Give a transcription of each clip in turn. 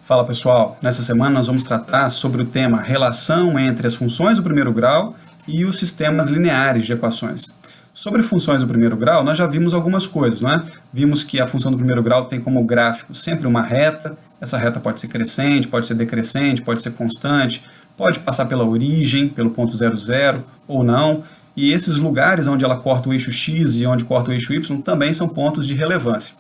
Fala pessoal, nessa semana nós vamos tratar sobre o tema relação entre as funções do primeiro grau e os sistemas lineares de equações. Sobre funções do primeiro grau, nós já vimos algumas coisas, não é? Vimos que a função do primeiro grau tem como gráfico sempre uma reta, essa reta pode ser crescente, pode ser decrescente, pode ser constante, pode passar pela origem, pelo ponto 0, 0 ou não, e esses lugares onde ela corta o eixo x e onde corta o eixo y também são pontos de relevância.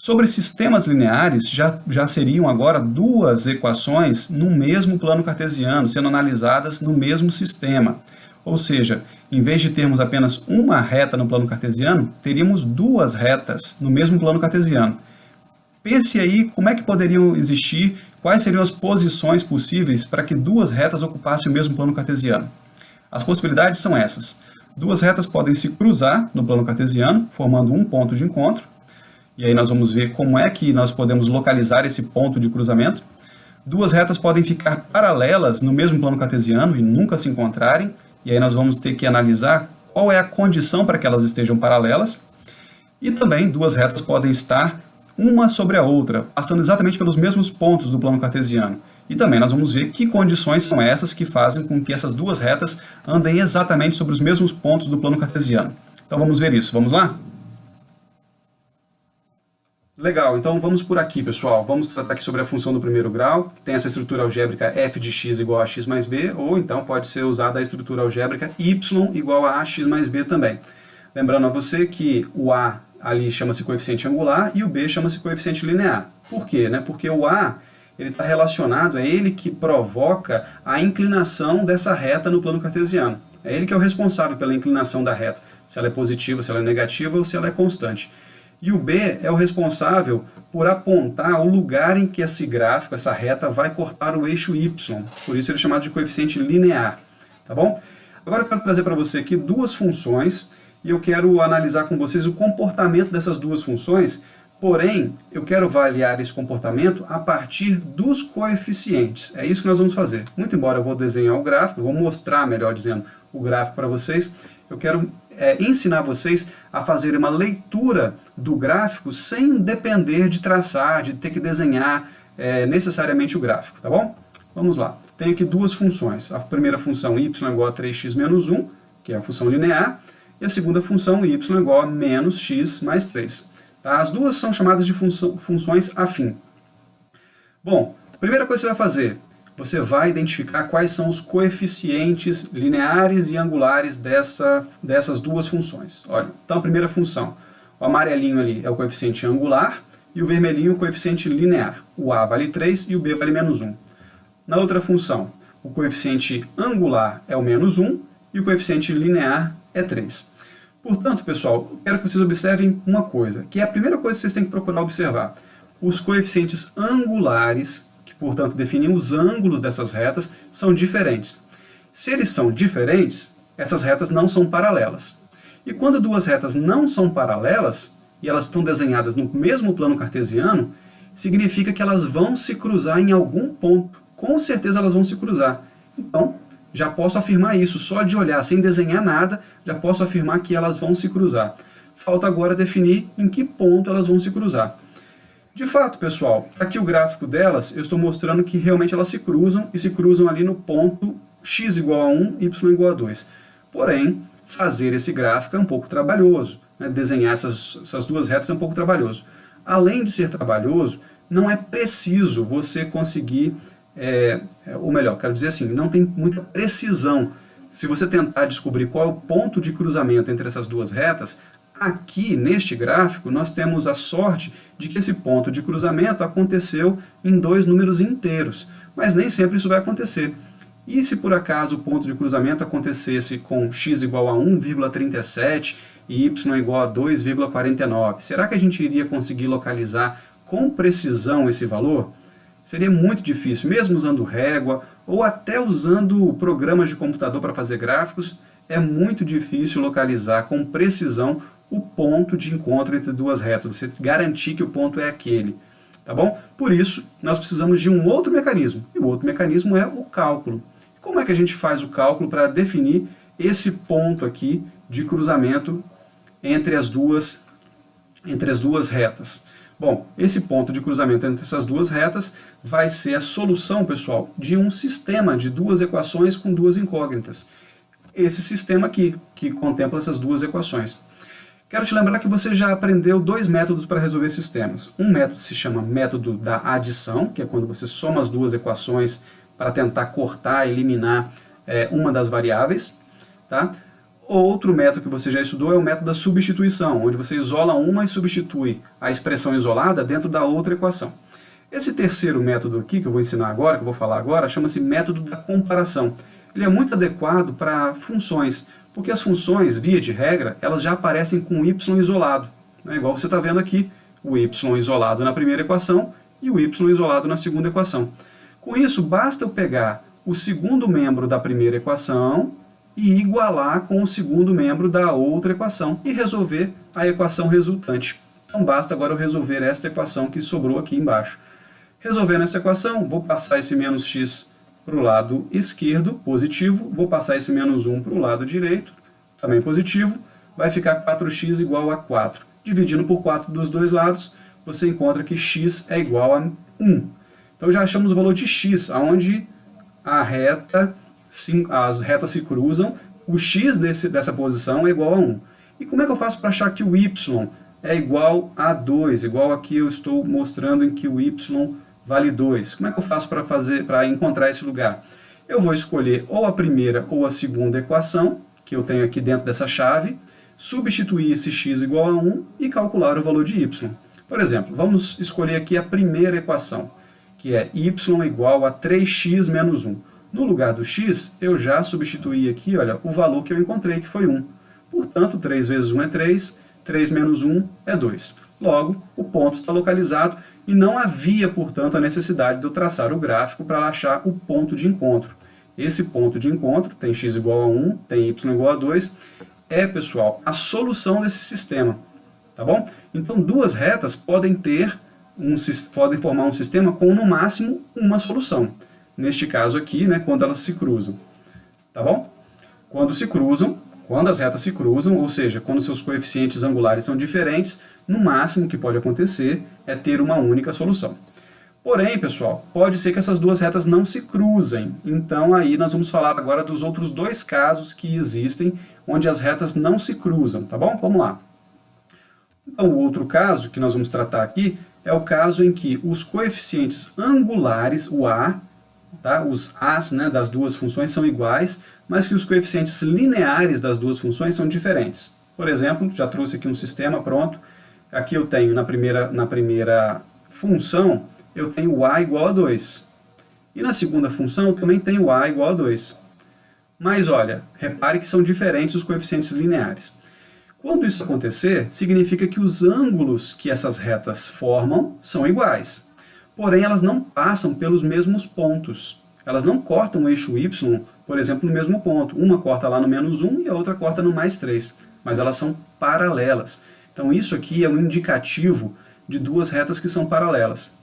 Sobre sistemas lineares, já seriam agora duas equações no mesmo plano cartesiano, sendo analisadas no mesmo sistema. Ou seja, em vez de termos apenas uma reta no plano cartesiano, teríamos duas retas no mesmo plano cartesiano. Pense aí como é que poderiam existir, quais seriam as posições possíveis para que duas retas ocupassem o mesmo plano cartesiano. As possibilidades são essas. Duas retas podem se cruzar no plano cartesiano, formando um ponto de encontro. E aí nós vamos ver como é que nós podemos localizar esse ponto de cruzamento. Duas retas podem ficar paralelas no mesmo plano cartesiano e nunca se encontrarem. E aí nós vamos ter que analisar qual é a condição para que elas estejam paralelas. E também duas retas podem estar uma sobre a outra, passando exatamente pelos mesmos pontos do plano cartesiano. E também nós vamos ver que condições são essas que fazem com que essas duas retas andem exatamente sobre os mesmos pontos do plano cartesiano. Então vamos ver isso. Vamos lá? Legal, então vamos por aqui, pessoal. Vamos tratar aqui sobre a função do primeiro grau, que tem essa estrutura algébrica f de x igual a x mais b, ou então pode ser usada a estrutura algébrica y igual a x mais b também. Lembrando a você que o a ali chama-se coeficiente angular e o b chama-se coeficiente linear. Por quê? Porque o a está relacionado, é ele que provoca a inclinação dessa reta no plano cartesiano. É ele que é o responsável pela inclinação da reta, se ela é positiva, se ela é negativa ou se ela é constante. E o B é o responsável por apontar o lugar em que esse gráfico, essa reta, vai cortar o eixo Y. Por isso ele é chamado de coeficiente linear. Tá bom? Agora eu quero trazer para você aqui duas funções e eu quero analisar com vocês o comportamento dessas duas funções, porém eu quero avaliar esse comportamento a partir dos coeficientes. É isso que nós vamos fazer. Muito embora eu vou desenhar o gráfico, eu vou mostrar, melhor dizendo, o gráfico para vocês, eu quero ensinar vocês a fazer uma leitura do gráfico sem depender de traçar, de ter que desenhar necessariamente o gráfico, tá bom? Vamos lá. Tenho aqui duas funções. A primeira função y igual a 3x menos 1, que é a função linear, e a segunda função y igual a menos x mais 3. Tá? As duas são chamadas de funções afim. Bom, a primeira coisa que você vai fazer, você vai identificar quais são os coeficientes lineares e angulares dessas duas funções. Olha, então a primeira função, o amarelinho ali é o coeficiente angular e o vermelhinho o coeficiente linear. O a vale 3 e o b vale menos 1. Na outra função, o coeficiente angular é o menos 1 e o coeficiente linear é 3. Portanto, pessoal, eu quero que vocês observem uma coisa, que é a primeira coisa que vocês têm que procurar observar. Os coeficientes angulares, portanto, definem os ângulos dessas retas, são diferentes. Se eles são diferentes, essas retas não são paralelas. E quando duas retas não são paralelas, e elas estão desenhadas no mesmo plano cartesiano, significa que elas vão se cruzar em algum ponto. Com certeza elas vão se cruzar. Então, já posso afirmar isso, só de olhar, sem desenhar nada, já posso afirmar que elas vão se cruzar. Falta agora definir em que ponto elas vão se cruzar. De fato, pessoal, aqui o gráfico delas, eu estou mostrando que realmente elas se cruzam, e se cruzam ali no ponto x igual a 1, y igual a 2. Porém, fazer esse gráfico é um pouco trabalhoso, né? Desenhar essas duas retas é um pouco trabalhoso. Além de ser trabalhoso, não é preciso você conseguir, ou melhor, quero dizer assim, não tem muita precisão. Se você tentar descobrir qual é o ponto de cruzamento entre essas duas retas, aqui, neste gráfico, nós temos a sorte de que esse ponto de cruzamento aconteceu em dois números inteiros, mas nem sempre isso vai acontecer. E se por acaso o ponto de cruzamento acontecesse com x igual a 1,37 e y igual a 2,49, será que a gente iria conseguir localizar com precisão esse valor? Seria muito difícil, mesmo usando régua ou até usando programas de computador para fazer gráficos, é muito difícil localizar com precisão o ponto de encontro entre duas retas, você garantir que o ponto é aquele, tá bom? Por isso, nós precisamos de um outro mecanismo, e o outro mecanismo é o cálculo. Como é que a gente faz o cálculo para definir esse ponto aqui de cruzamento entre as duas retas? Bom, esse ponto de cruzamento entre essas duas retas vai ser a solução, pessoal, de um sistema de duas equações com duas incógnitas. Esse sistema aqui, que contempla essas duas equações. Quero te lembrar que você já aprendeu dois métodos para resolver sistemas. Um método se chama método da adição, que é quando você soma as duas equações para tentar cortar, eliminar uma das variáveis. Tá? Outro método que você já estudou é o método da substituição, onde você isola uma e substitui a expressão isolada dentro da outra equação. Esse terceiro método aqui, que eu vou ensinar agora, que eu vou falar agora, chama-se método da comparação. Ele é muito adequado para funções, porque as funções, via de regra, elas já aparecem com y isolado. Né? Igual você está vendo aqui, o y isolado na primeira equação e o y isolado na segunda equação. Com isso, basta eu pegar o segundo membro da primeira equação e igualar com o segundo membro da outra equação e resolver a equação resultante. Então basta agora eu resolver esta equação que sobrou aqui embaixo. Resolvendo essa equação, vou passar esse menos x para o lado esquerdo, positivo, vou passar esse menos 1 para o lado direito, também positivo, vai ficar 4x igual a 4. Dividindo por 4 dos dois lados, você encontra que x é igual a 1. Então já achamos o valor de x, onde as retas se cruzam, o x dessa posição é igual a 1. E como é que eu faço para achar que o y é igual a 2? Igual aqui eu estou mostrando em que o y vale 2. Como é que eu faço para encontrar esse lugar? Eu vou escolher ou a primeira ou a segunda equação, que eu tenho aqui dentro dessa chave, substituir esse x igual a 1 e calcular o valor de y. Por exemplo, vamos escolher aqui a primeira equação, que é y igual a 3x menos 1. No lugar do x, eu já substituí aqui, olha, o valor que eu encontrei, que foi 1. Portanto, 3 vezes 1 é 3, 3 menos 1 é 2. Logo, o ponto está localizado e não havia, portanto, a necessidade de eu traçar o gráfico para achar o ponto de encontro. Esse ponto de encontro tem x igual a 1, tem y igual a 2, pessoal, a solução desse sistema. Tá bom? Então, duas retas podem formar um sistema com, no máximo, uma solução. Neste caso aqui, né, quando elas se cruzam. Tá bom? Quando as retas se cruzam, ou seja, quando seus coeficientes angulares são diferentes, no máximo que pode acontecer é ter uma única solução. Porém, pessoal, pode ser que essas duas retas não se cruzem. Então aí nós vamos falar agora dos outros dois casos que existem onde as retas não se cruzam, tá bom? Vamos lá. Então o outro caso que nós vamos tratar aqui é o caso em que os coeficientes angulares, o a, tá? Os a's, né, das duas funções são iguais, mas que os coeficientes lineares das duas funções são diferentes. Por exemplo, já trouxe aqui um sistema pronto. Aqui eu tenho na primeira função, eu tenho o a igual a 2. E na segunda função eu também tenho o a igual a 2. Mas olha, repare que são diferentes os coeficientes lineares. Quando isso acontecer, significa que os ângulos que essas retas formam são iguais. Porém, elas não passam pelos mesmos pontos. Elas não cortam o eixo y, por exemplo, no mesmo ponto. Uma corta lá no menos 1 e a outra corta no mais 3. Mas elas são paralelas. Então isso aqui é um indicativo de duas retas que são paralelas.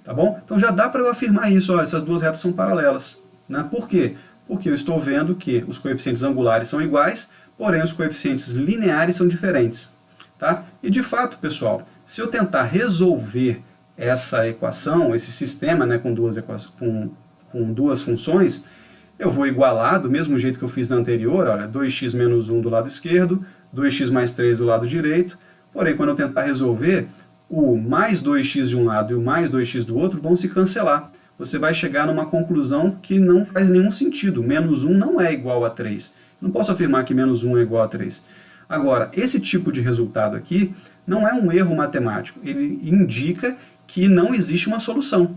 Tá bom? Então já dá para eu afirmar isso, ó, essas duas retas são paralelas. Né? Por quê? Porque eu estou vendo que os coeficientes angulares são iguais, porém os coeficientes lineares são diferentes. Tá? E de fato, pessoal, se eu tentar resolver essa equação, esse sistema, né, com duas funções, eu vou igualar do mesmo jeito que eu fiz na anterior, olha, 2x menos 1 do lado esquerdo, 2x mais 3 do lado direito, porém quando eu tentar resolver, o mais 2x de um lado e o mais 2x do outro vão se cancelar. Você vai chegar numa conclusão que não faz nenhum sentido. Menos 1 não é igual a 3. Não posso afirmar que menos 1 é igual a 3. Agora, esse tipo de resultado aqui não é um erro matemático. Ele indica que não existe uma solução.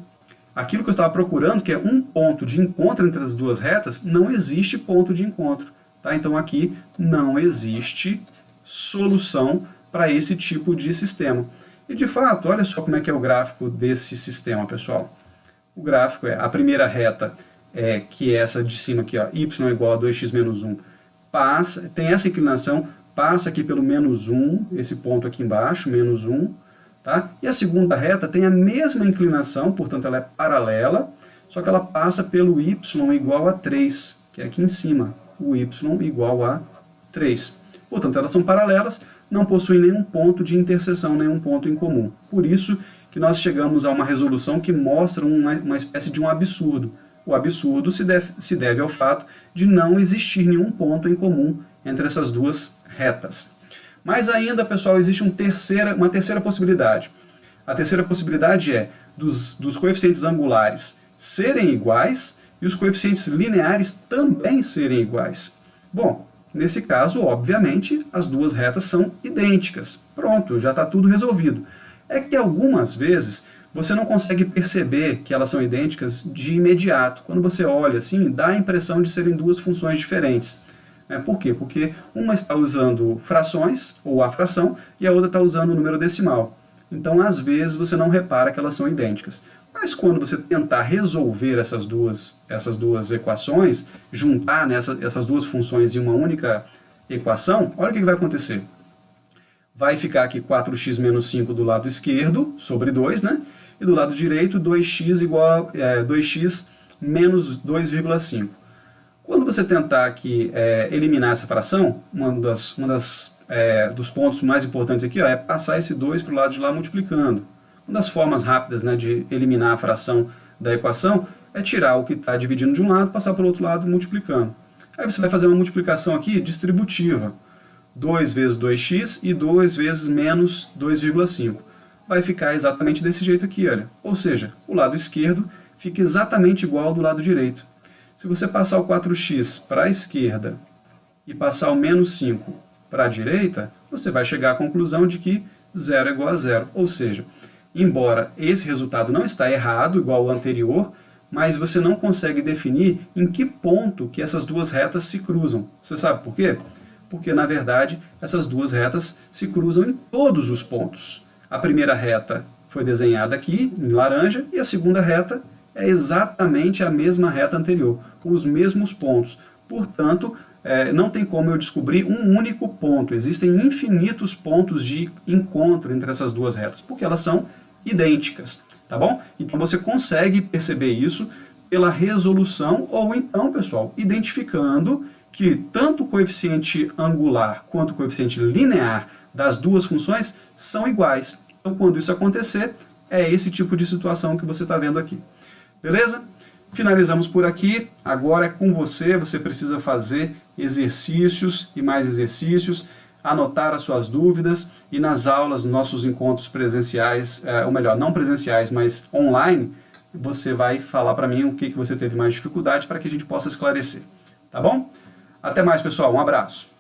Aquilo que eu estava procurando, que é um ponto de encontro entre as duas retas, não existe ponto de encontro. Tá? Então aqui não existe solução para esse tipo de sistema. E de fato, olha só como é que é o gráfico desse sistema, pessoal. O gráfico é a primeira reta, que é essa de cima aqui, ó, y é igual a 2x menos 1, tem essa inclinação, passa aqui pelo menos 1, esse ponto aqui embaixo, menos 1, tá? E a segunda reta tem a mesma inclinação, portanto ela é paralela, só que ela passa pelo y igual a 3, que é aqui em cima, o y igual a 3. Portanto, elas são paralelas, não possuem nenhum ponto de interseção, nenhum ponto em comum. Por isso que nós chegamos a uma resolução que mostra uma espécie de um absurdo. O absurdo se deve ao fato de não existir nenhum ponto em comum entre essas duas retas. Mas ainda, pessoal, existe uma terceira possibilidade. A terceira possibilidade é dos coeficientes angulares serem iguais e os coeficientes lineares também serem iguais. Bom, nesse caso, obviamente, as duas retas são idênticas. Pronto, já está tudo resolvido. É que algumas vezes você não consegue perceber que elas são idênticas de imediato. Quando você olha assim, dá a impressão de serem duas funções diferentes. Por quê? Porque uma está usando frações, ou a fração, e a outra está usando o número decimal. Então, às vezes, você não repara que elas são idênticas. Mas quando você tentar resolver essas duas equações, juntar essas duas funções em uma única equação, olha o que vai acontecer. Vai ficar aqui 4x menos 5 do lado esquerdo, sobre 2, né? E do lado direito, 2x igual a 2x menos 2,5. Quando você tentar aqui eliminar essa fração, dos pontos mais importantes aqui é passar esse 2 para o lado de lá multiplicando. Uma das formas rápidas, né, de eliminar a fração da equação é tirar o que está dividindo de um lado e passar para o outro lado multiplicando. Aí você vai fazer uma multiplicação aqui distributiva. 2 vezes 2x e 2 vezes menos 2,5. Vai ficar exatamente desse jeito aqui, olha. Ou seja, o lado esquerdo fica exatamente igual ao do lado direito. Se você passar o 4x para a esquerda e passar o menos 5 para a direita, você vai chegar à conclusão de que 0 é igual a 0. Ou seja, embora esse resultado não está errado, igual ao anterior, mas você não consegue definir em que ponto que essas duas retas se cruzam. Você sabe por quê? Porque, na verdade, essas duas retas se cruzam em todos os pontos. A primeira reta foi desenhada aqui, em laranja, e a segunda reta é exatamente a mesma reta anterior, com os mesmos pontos. Portanto, não tem como eu descobrir um único ponto. Existem infinitos pontos de encontro entre essas duas retas, porque elas são idênticas, tá bom? Então você consegue perceber isso pela resolução, ou então, pessoal, identificando que tanto o coeficiente angular quanto o coeficiente linear das duas funções são iguais. Então, quando isso acontecer, é esse tipo de situação que você está vendo aqui. Beleza? Finalizamos por aqui. Agora é com você. Você precisa fazer exercícios e mais exercícios, anotar as suas dúvidas e nas aulas, nossos encontros presenciais, ou melhor, não presenciais, mas online, você vai falar para mim o que você teve mais dificuldade para que a gente possa esclarecer. Tá bom? Até mais, pessoal. Um abraço.